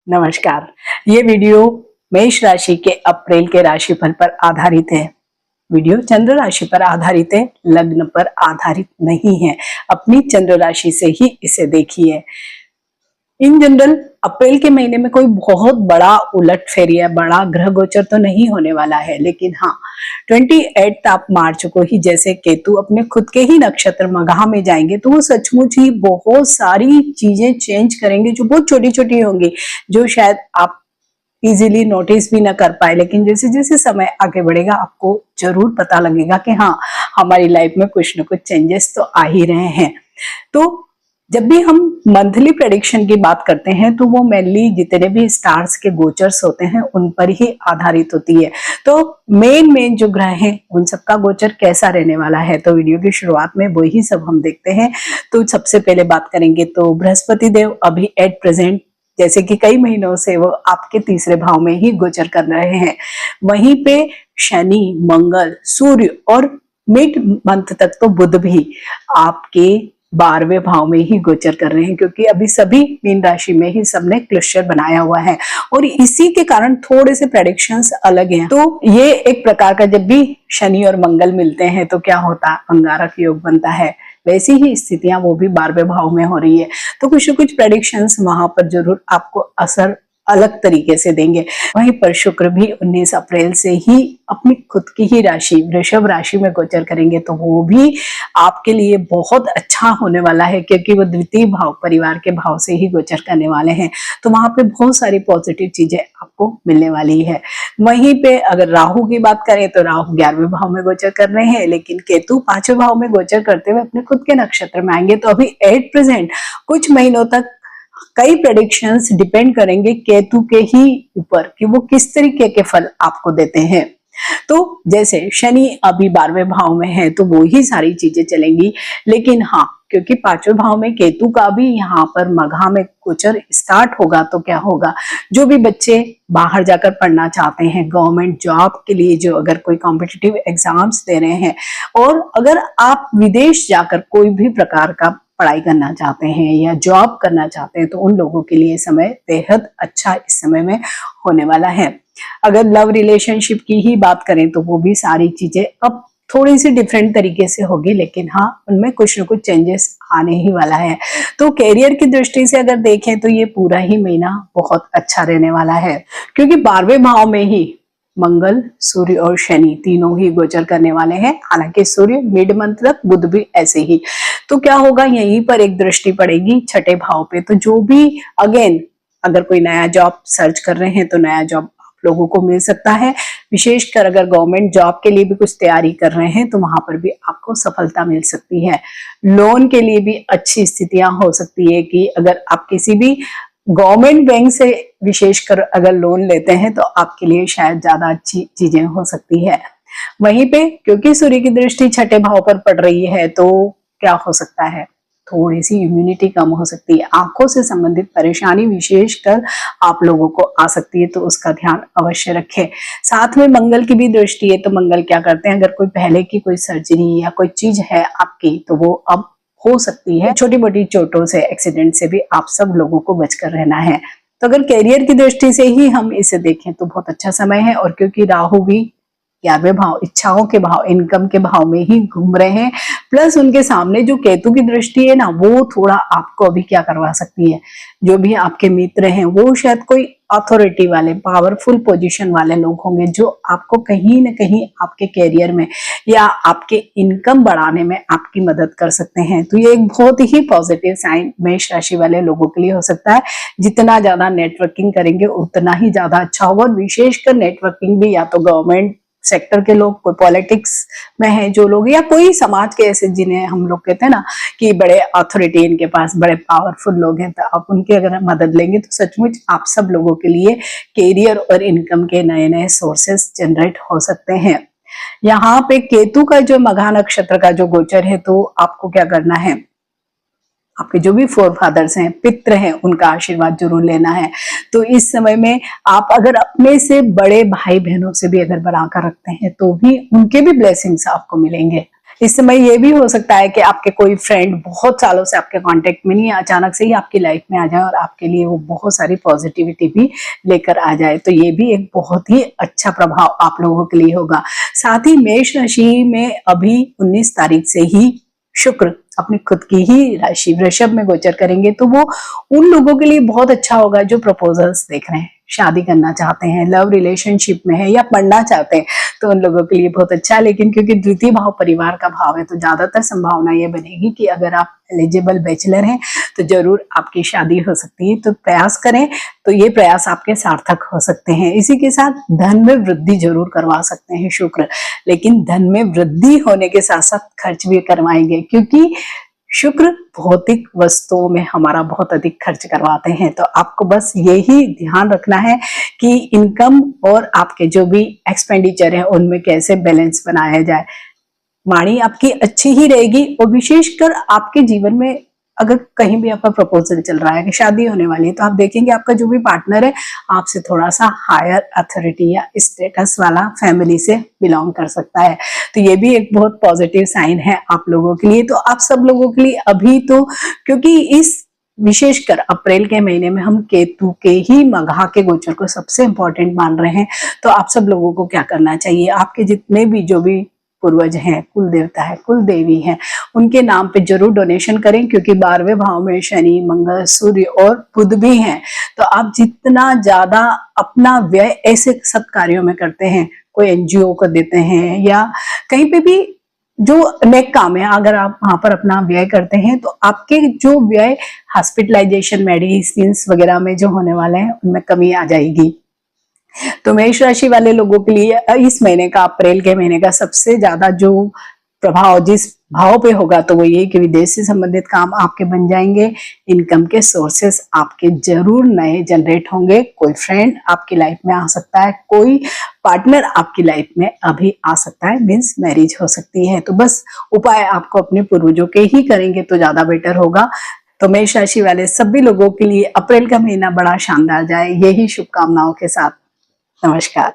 नमस्कार। ये वीडियो मेष राशि के अप्रैल के राशिफल पर आधारित है। वीडियो चंद्र राशि पर आधारित है, लग्न पर आधारित नहीं है। अपनी चंद्र राशि से ही इसे देखिए। इन जनरल अप्रैल के महीने में कोई बहुत बड़ा उलटफेर या बड़ा ग्रह गोचर तो नहीं होने वाला है, लेकिन हाँ 28 मार्च को ही जैसे केतु अपने खुद के ही नक्षत्र मघा में जाएंगे तो वो सचमुच ही बहुत सारी चीजें चेंज करेंगे जो बहुत छोटी छोटी होंगी, जो शायद आप इजीली नोटिस भी ना कर पाए, लेकिन जैसे जैसे समय आगे बढ़ेगा आपको जरूर पता लगेगा कि हाँ हमारी लाइफ में कुछ ना कुछ चेंजेस तो आ ही रहे हैं। तो जब भी हम मंथली प्रेडिक्शन की बात करते हैं तो वो मेनली जितने भी स्टार्स के गोचर्स होते हैं उन पर ही आधारित होती है। तो मेन जो ग्रह हैं उन सबका गोचर कैसा रहने वाला है, तो वीडियो की शुरुआत में वही सब हम देखते हैं। तो सबसे पहले बात करेंगे तो बृहस्पति देव अभी एट प्रेजेंट जैसे कि कई महीनों से वो आपके तीसरे भाव में ही गोचर कर रहे हैं। वहीं पे शनि, मंगल, सूर्य और मिड मंथ तक तो बुध भी आपके 12वें भाव में ही गोचर कर रहे हैं, क्योंकि अभी सभी मीन राशि में ही सबने क्लस्टर बनाया हुआ है और इसी के कारण थोड़े से प्रेडिक्शंस अलग हैं। तो ये एक प्रकार का जब भी शनि और मंगल मिलते हैं तो क्या होता है, अंगारक योग बनता है। वैसी ही स्थितियां वो भी 12वें भाव में हो रही है, तो कुछ न कुछ प्रेडिक्शंस वहां पर जरूर आपको असर अलग तरीके से देंगे। वहीं पर शुक्र भी 19 अप्रैल से ही अपनी खुद की ही राशि वृषभ राशि में गोचर करेंगे, तो वो भी आपके लिए बहुत अच्छा होने वाला है, क्योंकि वो द्वितीय भाव परिवार के भाव से ही गोचर करने वाले हैं। तो वहां पे बहुत सारी पॉजिटिव चीजें आपको मिलने वाली है। वहीं पे अगर राहु की बात करें तो राहु 11वें भाव में गोचर कर रहे हैं, लेकिन केतु 5वें भाव में गोचर करते हुए अपने खुद के नक्षत्र में आएंगे। तो अभी एट प्रेजेंट कुछ महीनों तक कई प्रेडिक्शंस डिपेंड करेंगे केतु के ही ऊपर कि वो किस तरीके के फल आपको देते हैं। तो जैसे शनि अभी 12वें भाव में है तो वो ही सारी चीजें चलेंगी, लेकिन हाँ क्योंकि 5वें भाव में केतु का भी यहाँ पर मघा में गोचर स्टार्ट होगा, तो क्या होगा, जो भी बच्चे बाहर जाकर पढ़ना चाहते हैं, गवर्नमेंट जॉब के लिए जो अगर कोई कॉम्पिटिटिव एग्जाम्स दे रहे हैं, और अगर आप विदेश जाकर कोई भी प्रकार का पढ़ाई करना चाहते हैं या जॉब करना चाहते हैं, तो उन लोगों के लिए समय बेहद अच्छा इस समय में होने वाला है। अगर लव रिलेशनशिप की ही बात करें तो वो भी सारी चीजें अब थोड़ी सी डिफरेंट तरीके से होगी, लेकिन हाँ उनमें कुछ न कुछ चेंजेस आने ही वाला है। तो कैरियर की दृष्टि से अगर देखें तो ये पूरा ही महीना बहुत अच्छा रहने वाला है, क्योंकि 12वें भाव में ही मंगल, सूर्य और शनि तीनों ही गोचर करने वाले हैं। हालांकि सूर्य मिड मंथ तक, बुध भी ऐसे ही। तो क्या होगा, यहीं पर एक दृष्टि पड़ेगी छठे भाव पे। तो जो भी अगेन अगर कोई नया जॉब सर्च कर रहे हैं तो नया जॉब आप लोगों को मिल सकता है। विशेषकर अगर गवर्नमेंट जॉब के लिए भी कुछ तैयारी कर रहे हैं तो वहां पर भी आपको सफलता मिल सकती है। लोन के लिए भी अच्छी स्थितियां हो सकती है कि अगर आप किसी भी गवर्नमेंट बैंक से विशेषकर अगर लोन लेते हैं तो आपके लिए शायद ज्यादा अच्छी चीजें हो सकती है। वहीं पे क्योंकि सूर्य की दृष्टि छठे भाव पर पड़ रही है तो क्या हो सकता है, थोड़ी सी इम्यूनिटी कम हो सकती है, आंखों से संबंधित परेशानी विशेषकर आप लोगों को आ सकती है, तो उसका ध्यान अवश्य रखें। साथ में मंगल की भी दृष्टि है, तो मंगल क्या करते हैं, अगर कोई पहले की कोई सर्जरी या कोई चीज है आपकी तो वो अब हो सकती है। छोटी मोटी चोटों से, एक्सीडेंट से भी आप सब लोगों को बचकर रहना है। तो अगर कैरियर की दृष्टि से ही हम इसे देखें तो बहुत अच्छा समय है, और क्योंकि राहु भी 11वें भाव इच्छाओं के भाव, इनकम के भाव में ही घूम रहे हैं, प्लस उनके सामने जो केतु की दृष्टि है ना, वो थोड़ा आपको अभी क्या करवा सकती है, जो भी आपके मित्र हैं वो शायद कोई अथॉरिटी वाले, पावरफुल पोजीशन वाले लोग होंगे जो आपको कहीं ना कहीं आपके कैरियर में या आपके इनकम बढ़ाने में आपकी मदद कर सकते हैं। तो ये एक बहुत ही पॉजिटिव साइन मेष राशि वाले लोगों के लिए हो सकता है। जितना ज्यादा नेटवर्किंग करेंगे उतना ही ज्यादा अच्छा होगा, और विशेषकर नेटवर्किंग भी या तो गवर्नमेंट सेक्टर के लोग, कोई पॉलिटिक्स में है जो लोग, या कोई समाज के ऐसे जिन्हें हम लोग कहते हैं ना कि बड़े अथॉरिटी इनके पास, बड़े पावरफुल लोग हैं, तो आप उनकी अगर मदद लेंगे तो सचमुच आप सब लोगों के लिए कैरियर और इनकम के नए नए सोर्सेस जनरेट हो सकते हैं। यहाँ पे केतु का जो मघा नक्षत्र का जो गोचर है, तो आपको क्या करना है, आपके जो भी फोर फादर्स हैं, पितृ हैं, उनका आशीर्वाद जरूर लेना है। तो इस समय में आप अगर अपने से बड़े भाई बहनों से भी अगर बनाकर रखते हैं तो भी उनके भी ब्लेसिंग्स आपको मिलेंगे। इस समय ये भी हो सकता है कि आपके कोई फ्रेंड बहुत सालों से आपके कांटेक्ट में नहीं है, अचानक से ही आपकी लाइफ में आ जाए और आपके लिए वो बहुत सारी पॉजिटिविटी भी लेकर आ जाए। तो ये भी एक बहुत ही अच्छा प्रभाव आप लोगों के लिए होगा। साथ ही मेष राशि में अभी 19 तारीख से ही शुक्र अपनी खुद की ही राशि वृषभ में गोचर करेंगे, तो वो उन लोगों के लिए बहुत अच्छा होगा जो प्रपोजल्स देख रहे हैं, शादी करना चाहते हैं, लव रिलेशनशिप में है या पढ़ना चाहते हैं, तो उन लोगों के लिए बहुत अच्छा है। लेकिन क्योंकि द्वितीय भाव परिवार का भाव है, तो ज्यादातर संभावना ये बनेगी कि अगर आप एलिजिबल बैचलर हैं तो जरूर आपकी शादी हो सकती है। तो प्रयास करें, तो ये प्रयास आपके सार्थक हो सकते हैं। इसी के साथ धन में वृद्धि जरूर करवा सकते हैं शुक्र, लेकिन धन में वृद्धि होने के साथ साथ खर्च भी करवाएंगे, क्योंकि शुक्र भौतिक वस्तुओं में हमारा बहुत अधिक खर्च करवाते हैं। तो आपको बस यही ध्यान रखना है कि इनकम और आपके जो भी एक्सपेंडिचर है उनमें कैसे बैलेंस बनाया जाए। वाणी आपकी अच्छी ही रहेगी, और विशेषकर आपके जीवन में अगर कहीं भी आपका प्रपोजल चल रहा है कि शादी होने वाली है, तो आप देखेंगे आपका जो भी पार्टनर है आपसे थोड़ा सा हायर अथॉरिटी या स्टेटस वाला फैमिली से बिलोंग कर सकता है। तो ये भी एक बहुत पॉजिटिव साइन है आप लोगों के लिए। तो आप सब लोगों के लिए अभी तो, क्योंकि इस विशेषकर अप्रैल के महीने में हम केतु के ही मघा के गोचर को सबसे इंपॉर्टेंट मान रहे हैं, तो आप सब लोगों को क्या करना चाहिए, आपके जितने भी जो भी पूर्वज हैं, कुल देवता है, कुल देवी हैं, उनके नाम पे जरूर डोनेशन करें, क्योंकि 12वें भाव में शनि, मंगल, सूर्य और बुध भी हैं। तो आप जितना ज्यादा अपना व्यय ऐसे सत् कार्यों में करते हैं, कोई एनजीओ को देते हैं या कहीं पे भी जो नेक काम है, अगर आप वहां पर अपना व्यय करते हैं, तो आपके जो व्यय हॉस्पिटलाइजेशन, मेडिसिन वगैरह में जो होने वाले हैं उनमें कमी आ जाएगी। तो मेष राशि वाले लोगों के लिए इस महीने का, अप्रैल के महीने का सबसे ज्यादा जो प्रभाव जिस भाव पे होगा, तो वो ये कि विदेश से संबंधित काम आपके बन जाएंगे, इनकम के सोर्सेस आपके जरूर नए जनरेट होंगे, कोई फ्रेंड आपकी लाइफ में आ सकता है, कोई पार्टनर आपकी लाइफ में अभी आ सकता है, मीन्स मैरिज हो सकती है। तो बस उपाय आपको अपने पूर्वजों के ही करेंगे तो ज्यादा बेटर होगा। तो मेष राशि वाले सभी लोगों के लिए अप्रैल का महीना बड़ा शानदार जाए, यही शुभकामनाओं के साथ नमस्कार।